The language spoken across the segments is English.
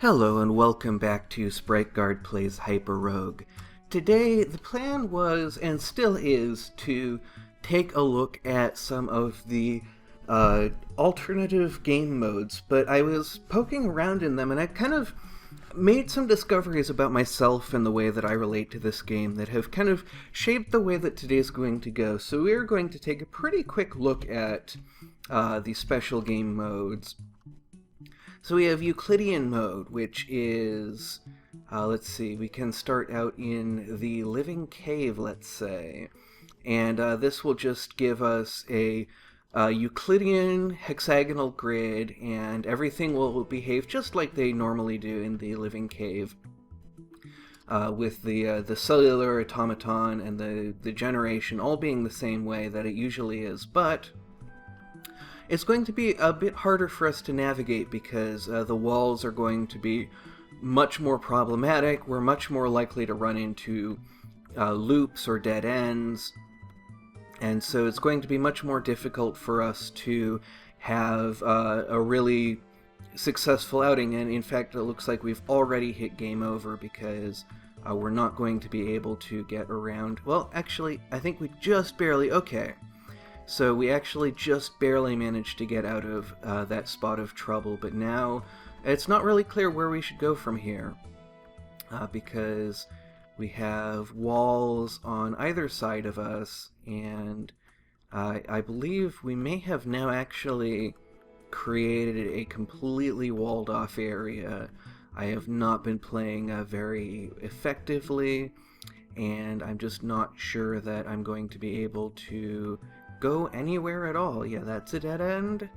Hello and welcome back to SpriteGuard Plays HyperRogue. Today the plan was, and still is, to take a look at some of the alternative game modes, but I was poking around in them and I kind of made some discoveries about myself and the way that I relate to this game that have kind of shaped the way that today's going to go. So we're going to take a pretty quick look at the special game modes. So we have Euclidean Mode, which is, let's see, we can start out in the living cave, let's say. And this will just give us a Euclidean hexagonal grid, and everything will behave just like they normally do in the living cave. With the cellular automaton and the generation all being the same way that it usually is, but it's going to be a bit harder for us to navigate because the walls are going to be much more problematic. We're much more likely to run into loops or dead ends, and so it's going to be much more difficult for us to have a really successful outing. And in fact, it looks like we've already hit game over because we're not going to be able to get around. Well, actually, I think we just barely... Okay. So we actually just barely managed to get out of that spot of trouble, but now it's not really clear where we should go from here, because we have walls on either side of us, and I believe we may have now actually created a completely walled off area. I have not been playing very effectively, and I'm just not sure that I'm going to be able to go anywhere at all. Yeah, that's a dead end.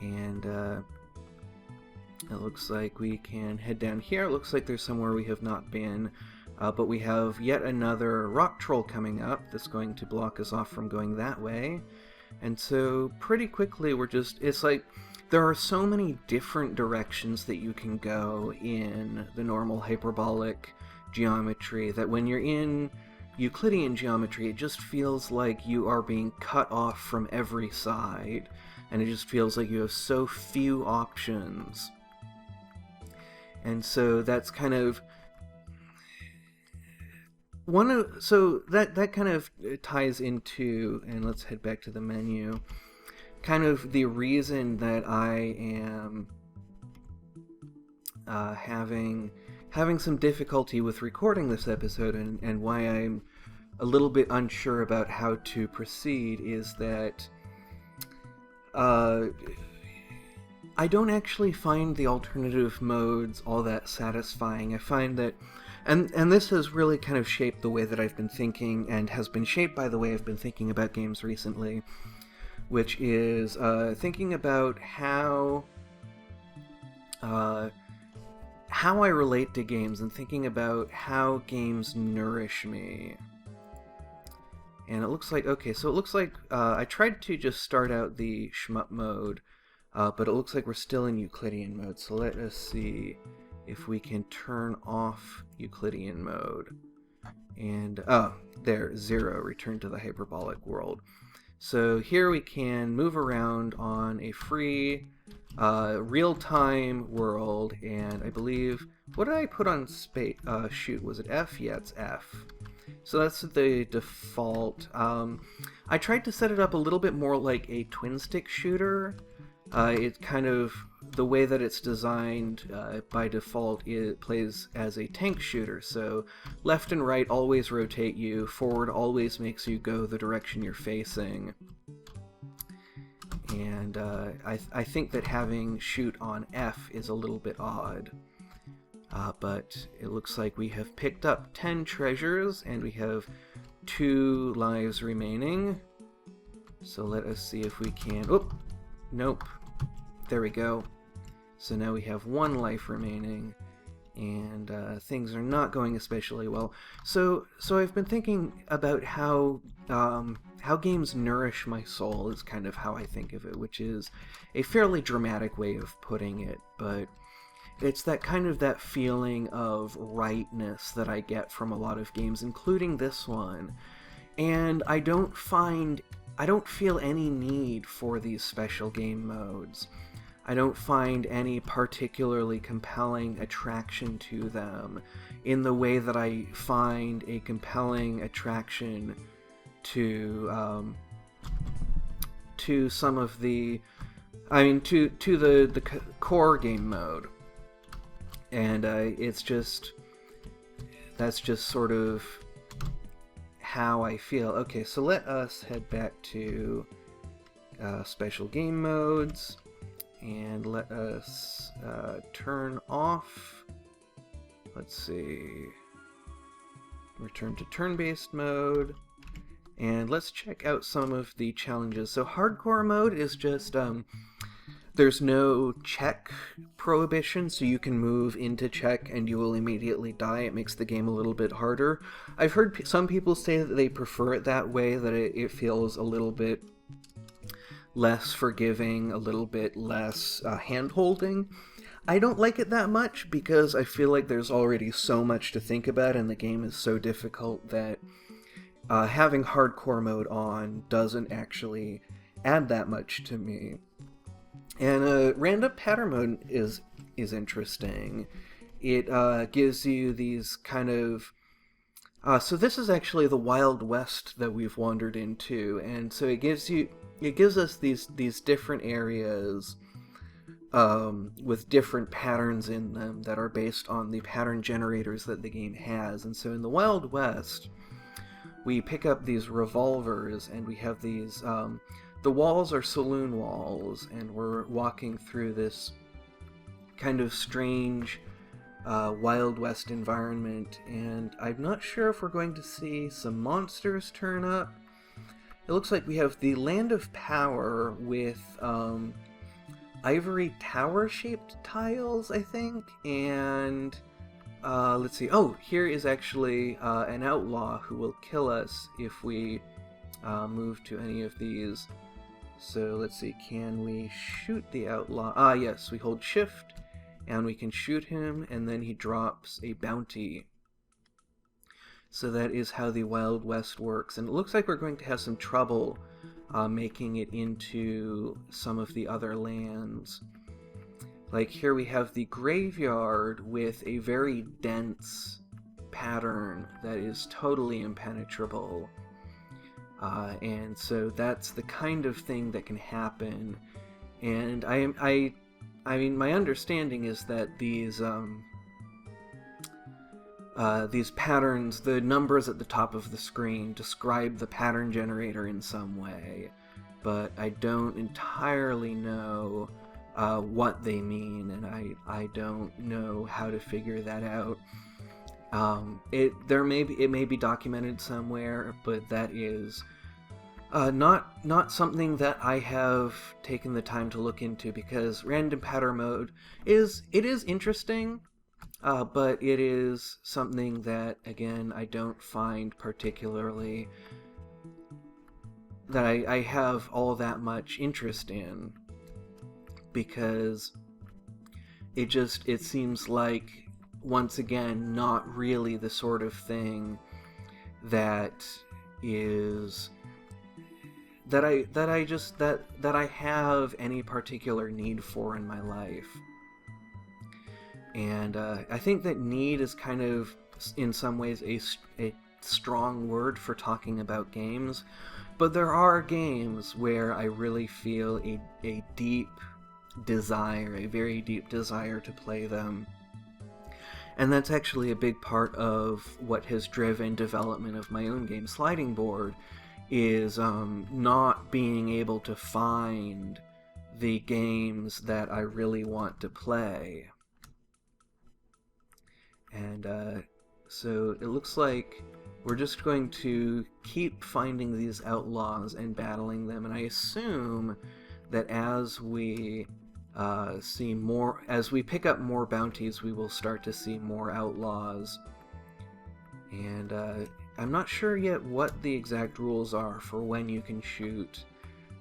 And it looks like we can head down here. It looks like there's somewhere we have not been. But we have yet another rock troll coming up that's going to block us off from going that way. And so pretty quickly it's like there are so many different directions that you can go in the normal hyperbolic geometry that when you're in Euclidean geometry, it just feels like you are being cut off from every side, and it just feels like you have so few options. And so that's kind of so that kind of ties into, and let's head back to the menu, kind of the reason that I am having some difficulty with recording this episode, and why I'm a little bit unsure about how to proceed is that I don't actually find the alternative modes all that satisfying. I find that, and this has really kind of shaped the way that I've been thinking, and has been shaped by the way I've been thinking about games recently, which is thinking about how I relate to games and thinking about how games nourish me. And it looks like, okay, so it looks like I tried to just start out the shmup mode, but it looks like we're still in Euclidean mode. So let us see if we can turn off Euclidean mode. And, oh, there, 0, return to the hyperbolic world. So here we can move around on a free real-time world, and I believe, what did I put on space? Shoot, was it F? Yeah, it's F. So that's the default. I tried to set it up a little bit more like a twin-stick shooter. It kind of, the way that it's designed by default, it plays as a tank shooter. So left and right always rotate you, forward always makes you go the direction you're facing. And I think that having shoot on F is a little bit odd. But it looks like we have picked up 10 treasures, and we have 2 lives remaining. So let us see if we can... Oop! Nope. There we go. So now we have 1 life remaining, and things are not going especially well. So I've been thinking about how games nourish my soul is kind of how I think of it, which is a fairly dramatic way of putting it, but it's that kind of that feeling of rightness that I get from a lot of games, including this one. And I don't feel any need for these special game modes. I don't find any particularly compelling attraction to them in the way that I find a compelling attraction to some of the, to the core game mode. And that's just sort of how I feel. Okay, so let us head back to special game modes, and let us turn off, let's see, return to turn-based mode, and let's check out some of the challenges. So hardcore mode is just, there's no check prohibition, so you can move into check and you will immediately die. It makes the game a little bit harder. I've heard some people say that they prefer it that way, that it feels a little bit less forgiving, a little bit less hand-holding. I don't like it that much because I feel like there's already so much to think about and the game is so difficult that having hardcore mode on doesn't actually add that much to me. And random pattern mode is interesting. It gives you these kind of... so this is actually the Wild West that we've wandered into, and so it gives us these different areas with different patterns in them that are based on the pattern generators that the game has. And so in the Wild West, we pick up these revolvers, and we have these... the walls are saloon walls, and we're walking through this kind of strange Wild West environment, and I'm not sure if we're going to see some monsters turn up. It looks like we have the Land of Power with ivory tower-shaped tiles, I think, and let's see. Oh, here is actually an outlaw who will kill us if we move to any of these. So let's see, can we shoot the outlaw? Ah, yes, we hold shift, and we can shoot him, and then he drops a bounty. So that is how the Wild West works, and it looks like we're going to have some trouble making it into some of the other lands. Like here we have the graveyard with a very dense pattern that is totally impenetrable. And so that's the kind of thing that can happen. And I mean, my understanding is that these patterns, the numbers at the top of the screen, describe the pattern generator in some way, but I don't entirely know what they mean, and I don't know how to figure that out. It may be documented somewhere, but that is not something that I have taken the time to look into, because random pattern mode is interesting, but it is something that, again, I don't find particularly that I have all that much interest in, because it seems like, once again, not really the sort of thing that is that I have any particular need for in my life. And I think that need is kind of, in some ways, a strong word for talking about games, but there are games where I really feel a deep desire, a very deep desire to play them. And that's actually a big part of what has driven development of my own game, Sliding Board, is not being able to find the games that I really want to play. And so it looks like we're just going to keep finding these outlaws and battling them, and I assume that as we as we pick up more bounties, we will start to see more outlaws. And I'm not sure yet what the exact rules are for when you can shoot.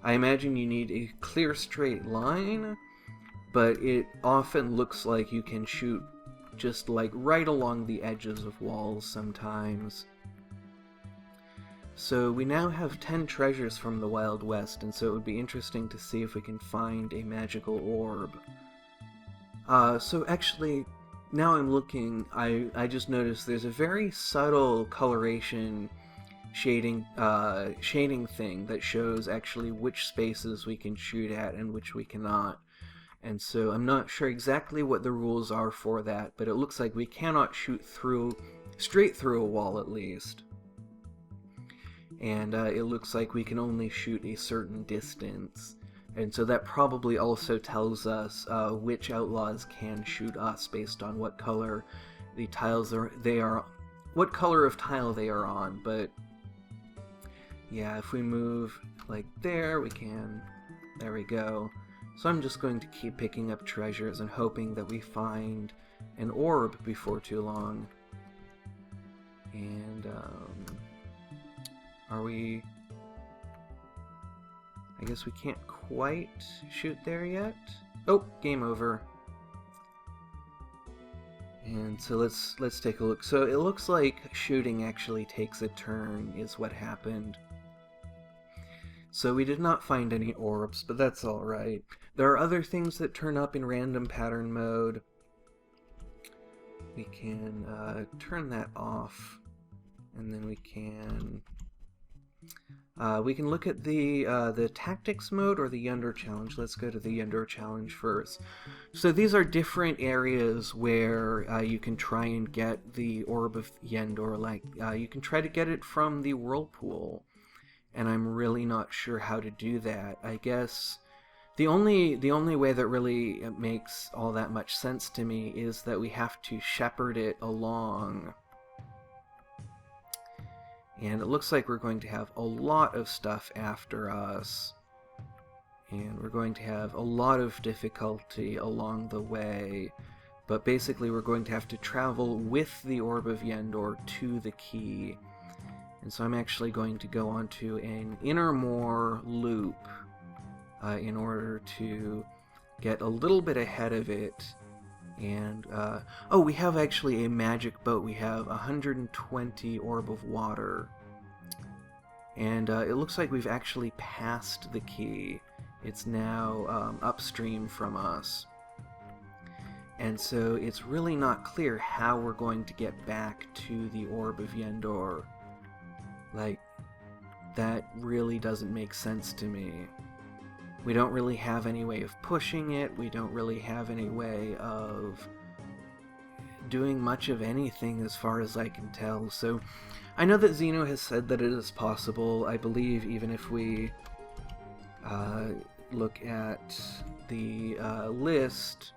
I imagine you need a clear straight line, but it often looks like you can shoot just like right along the edges of walls sometimes. So we now have 10 treasures from the Wild West, and so it would be interesting to see if we can find a magical orb. So actually, now I'm looking, I just noticed there's a very subtle coloration shading thing that shows actually which spaces we can shoot at and which we cannot. And so I'm not sure exactly what the rules are for that, but it looks like we cannot shoot straight through a wall at least. And it looks like we can only shoot a certain distance. And so that probably also tells us which outlaws can shoot us based on what color the tiles what color of tile they are on. But yeah, if we move like there, we can. There we go. So I'm just going to keep picking up treasures and hoping that we find an orb before too long. And are we... I guess we can't quite shoot there yet. Oh, game over. And so let's take a look. So it looks like shooting actually takes a turn is what happened. So we did not find any orbs, but that's alright. There are other things that turn up in random pattern mode. We can turn that off, and then we can look at the tactics mode or the Yendor challenge. Let's go to the Yendor challenge first. So these are different areas where you can try and get the Orb of Yendor. Like you can try to get it from the Whirlpool, and I'm really not sure how to do that. I guess the only way that really makes all that much sense to me is that we have to shepherd it along. And it looks like we're going to have a lot of stuff after us. And we're going to have a lot of difficulty along the way. But basically we're going to have to travel with the Orb of Yendor to the key. And so I'm actually going to go onto an Innermore loop in order to get a little bit ahead of it. And, oh, we have actually a magic boat. We have 120 Orb of Water. And it looks like we've actually passed the key. It's now upstream from us. And so it's really not clear how we're going to get back to the Orb of Yendor. Like, that really doesn't make sense to me. We don't really have any way of pushing it. We don't really have any way of doing much of anything as far as I can tell. So I know that Zeno has said that it is possible. I believe even if we look at the list,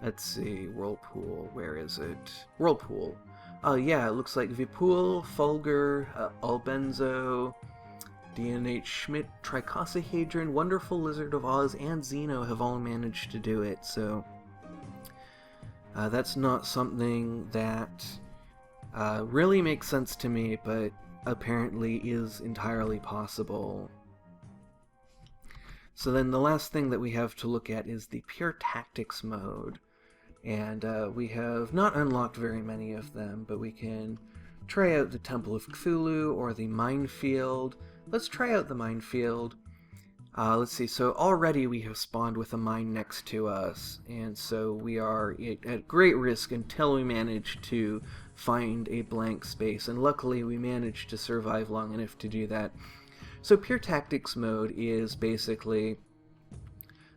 let's see, Whirlpool, where is it? Whirlpool. Yeah, it looks like Vipul, Fulgur, Albenzo, DNH Schmidt, Tricossahedron, Wonderful Lizard of Oz, and Zeno have all managed to do it, so that's not something that really makes sense to me, but apparently is entirely possible. So then the last thing that we have to look at is the pure tactics mode. And we have not unlocked very many of them, but we can try out the Temple of Cthulhu or the Minefield. Let's try out the Minefield. Let's see, so already we have spawned with a mine next to us, and so we are at great risk until we manage to find a blank space, and luckily we managed to survive long enough to do that. So pure tactics mode is basically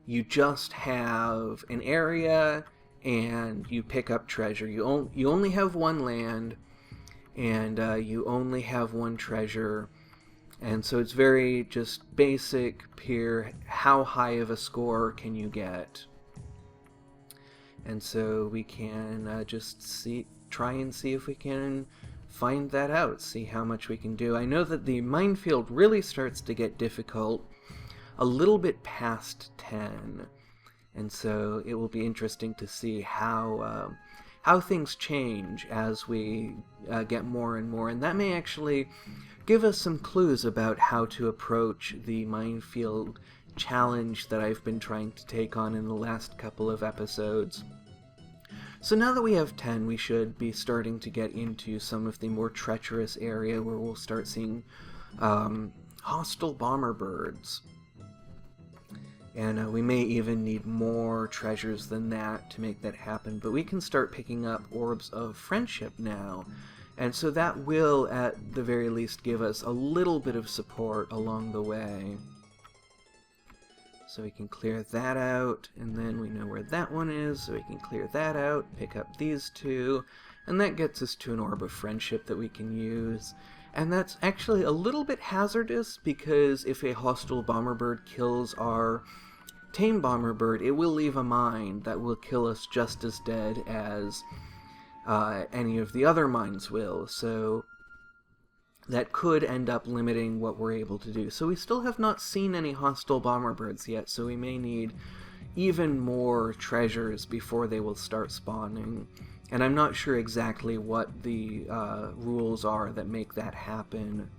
you just have an area and you pick up treasure. You only have one land, and you only have one treasure, and so it's very just basic, pure, how high of a score can you get? And so we can just try and see if we can find that out, see how much we can do. I know that the minefield really starts to get difficult a little bit past 10. And so it will be interesting to see how things change as we get more and more. And that may actually give us some clues about how to approach the minefield challenge that I've been trying to take on in the last couple of episodes. So now that we have 10, we should be starting to get into some of the more treacherous area where we'll start seeing hostile bomber birds. And we may even need more treasures than that to make that happen, but we can start picking up orbs of friendship now. And so that will, at the very least, give us a little bit of support along the way. So we can clear that out, and then we know where that one is, so we can clear that out, pick up these two, and that gets us to an orb of friendship that we can use. And that's actually a little bit hazardous, because if a hostile bomber bird kills our tame bomber bird, it will leave a mine that will kill us just as dead as any of the other mines will. So that could end up limiting what we're able to do. So we still have not seen any hostile bomber birds yet, so we may need even more treasures before they will start spawning. And I'm not sure exactly what the rules are that make that happen.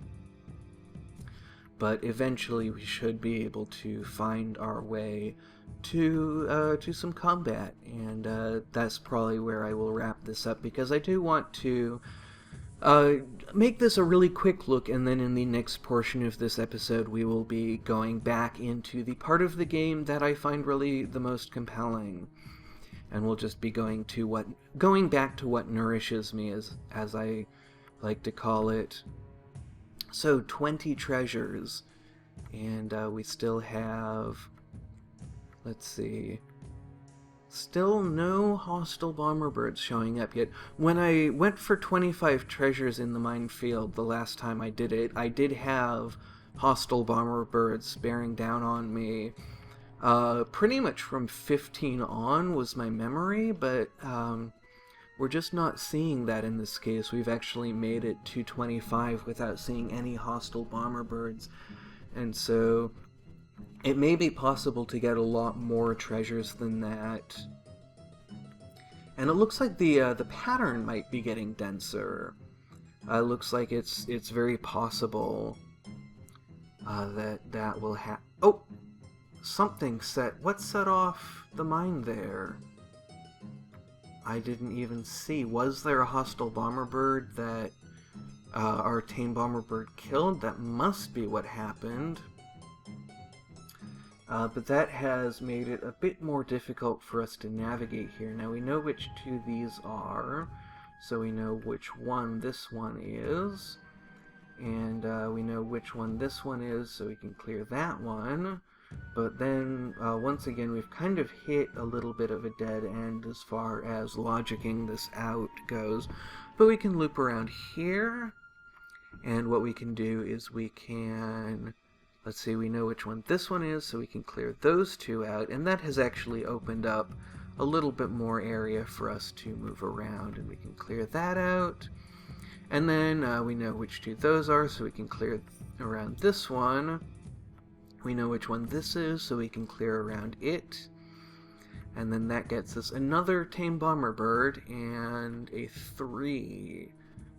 But eventually we should be able to find our way to some combat. And that's probably where I will wrap this up, because I do want to make this a really quick look, and then in the next portion of this episode we will be going back into the part of the game that I find really the most compelling. And we'll just be going back to what nourishes me, as I like to call it. So 20 treasures, and we still have, let's see, still no hostile bomber birds showing up yet. When I went for 25 treasures in the minefield the last time I did it, I did have hostile bomber birds bearing down on me. Pretty much from 15 on was my memory, but we're just not seeing that in this case. We've actually made it to 25 without seeing any hostile bomber birds, and so it may be possible to get a lot more treasures than that. And it looks like the pattern might be getting denser. Looks like it's very possible that will happen. Oh! Something what set off the mine there? I didn't even see. Was there a hostile bomber bird that our tame bomber bird killed? That must be what happened. But that has made it a bit more difficult for us to navigate here. Now we know which two these are, so we know which one this one is, and we know which one this one is, so we can clear that one. But then, once again, we've kind of hit a little bit of a dead end as far as logicking this out goes. But we can loop around here, and what we can do is we can, let's see, we know which one this one is, so we can clear those two out, and that has actually opened up a little bit more area for us to move around, and we can clear that out. And then we know which two those are, so we can clear around this one. We know which one this is, so we can clear around it. And then that gets us another tame bomber bird and a 3.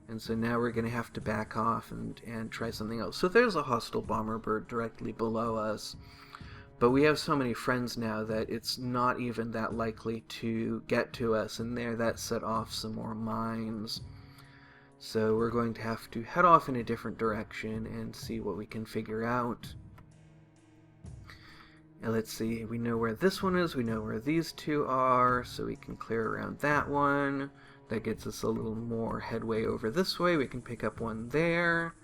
And so now we're going to have to back off and try something else. So there's a hostile bomber bird directly below us. But we have so many friends now that it's not even that likely to get to us. And there, that set off some more mines. So we're going to have to head off in a different direction and see what we can figure out. And let's see, we know where this one is, we know where these two are, so we can clear around that one. That gets us a little more headway over this way. We can pick up one there,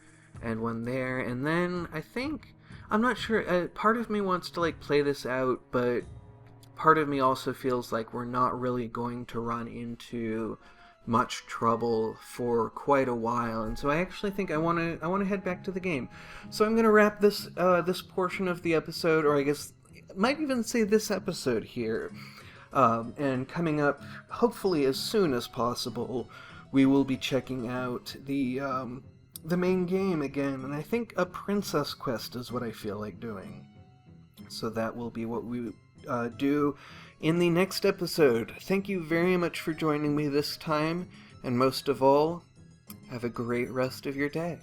and one there, and then I think, I'm not sure, part of me wants to play this out, but part of me also feels like we're not really going to run into much trouble for quite a while, and so I actually think I want to head back to the game. So I'm going to wrap this this portion of the episode, or I guess might even say this episode here. And coming up, hopefully as soon as possible, we will be checking out the main game again, and I think a princess quest is what I feel like doing. So that will be what we do in the next episode. Thank you very much for joining me this time, and most of all, have a great rest of your day.